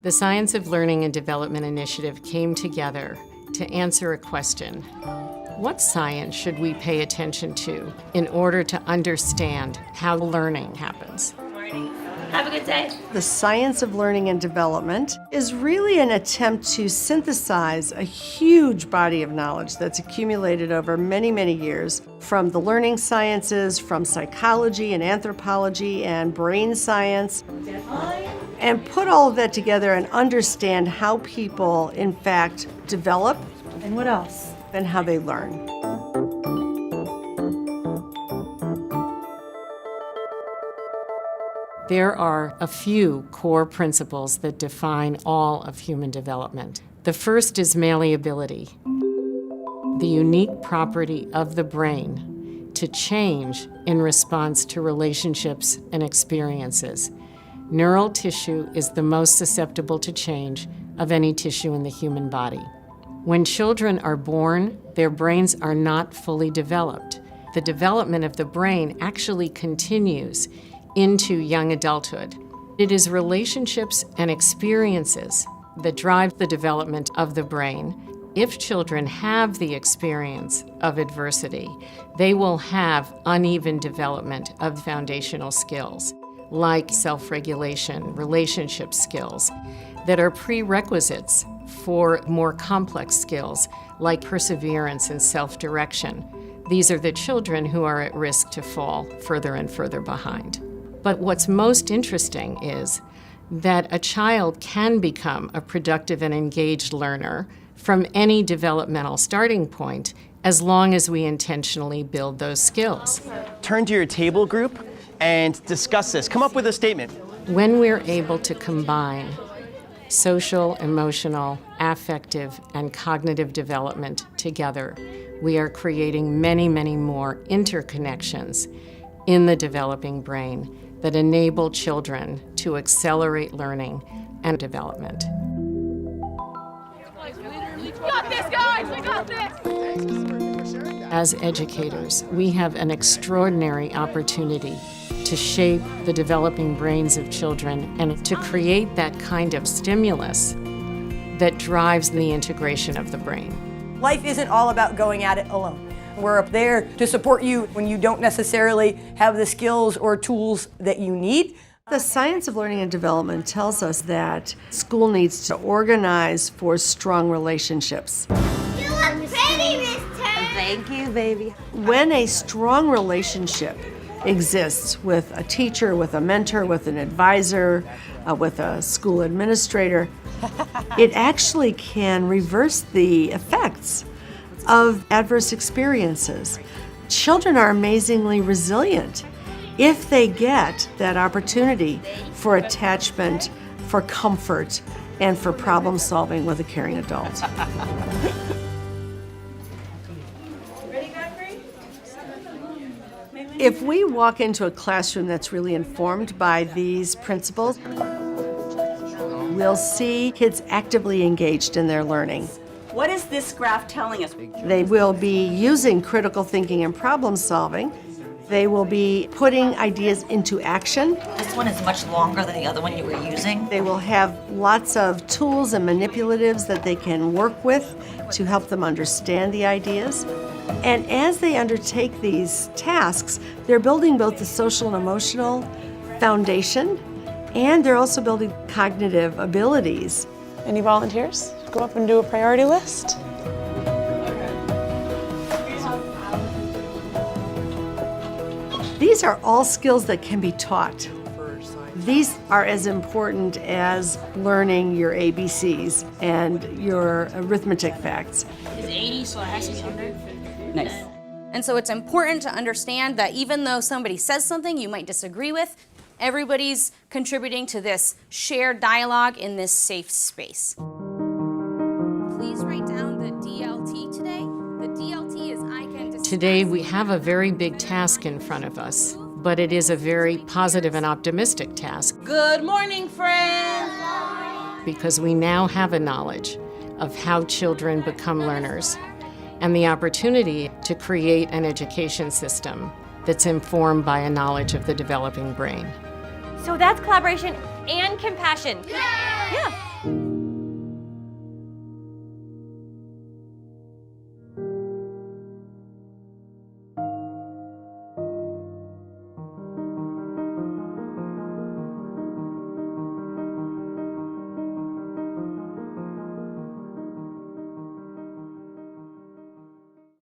The Science of Learning and Development Initiative came together to answer a question. What science should we pay attention to in order to understand how learning happens? Good morning. Have a good day. The Science of Learning and Development is really an attempt to synthesize a huge body of knowledge that's accumulated over many, many years from the learning sciences, from psychology and anthropology and brain science, and put all of that together and understand how people, in fact, develop, And what else? and how they learn. There are a few core principles that define all of human development. The first is malleability, the unique property of the brain to change in response to relationships and experiences. Neural tissue is the most susceptible to change of any tissue in the human body. When children are born, their brains are not fully developed. The development of the brain actually continues into young adulthood. It is relationships and experiences that drive the development of the brain. If children have the experience of adversity, they will have uneven development of foundational skills, like self-regulation, relationship skills, that are prerequisites for more complex skills, like perseverance and self-direction. These are the children who are at risk to fall further and further behind. But what's most interesting is that a child can become a productive and engaged learner from any developmental starting point as long as we intentionally build those skills. Turn to your table group and discuss this. Come up with a statement. When we're able to combine social, emotional, affective, and cognitive development together, we are creating many, many more interconnections in the developing brain that enable children to accelerate learning and development. We got this, guys! We got this! As educators, we have an extraordinary opportunity to shape the developing brains of children and to create that kind of stimulus that drives the integration of the brain. Life isn't all about going at it alone. We're up there to support you when you don't necessarily have the skills or tools that you need. The Science of Learning and Development tells us that school needs to organize for strong relationships. You look pretty, Miss Turner. Thank you, baby. When a strong relationship exists with a teacher, with a mentor, with an advisor, with a school administrator, it actually can reverse the effects of adverse experiences. Children are amazingly resilient if they get that opportunity for attachment, for comfort, and for problem solving with a caring adult. If we walk into a classroom that's really informed by these principles, we'll see kids actively engaged in their learning. What is this graph telling us? They will be using critical thinking and problem solving. They will be putting ideas into action. This one is much longer than the other one you were using. They will have lots of tools and manipulatives that they can work with to help them understand the ideas. And as they undertake these tasks, they're building both the social and emotional foundation, and they're also building cognitive abilities. Any volunteers? Go up and do a priority list. These are all skills that can be taught. These are as important as learning your ABCs and your arithmetic facts. It's 80, so it has to be 100. Nice. And so it's important to understand that even though somebody says something you might disagree with, everybody's contributing to this shared dialogue in this safe space. Please write down the DLT today. The DLT is I can discuss. Today, we have a very big task in front of us, but it is a very positive and optimistic task Good morning, friends! because we now have a knowledge of how children become learners and the opportunity to create an education system that's informed by a knowledge of the developing brain. So that's collaboration and compassion. Yeah. Turn!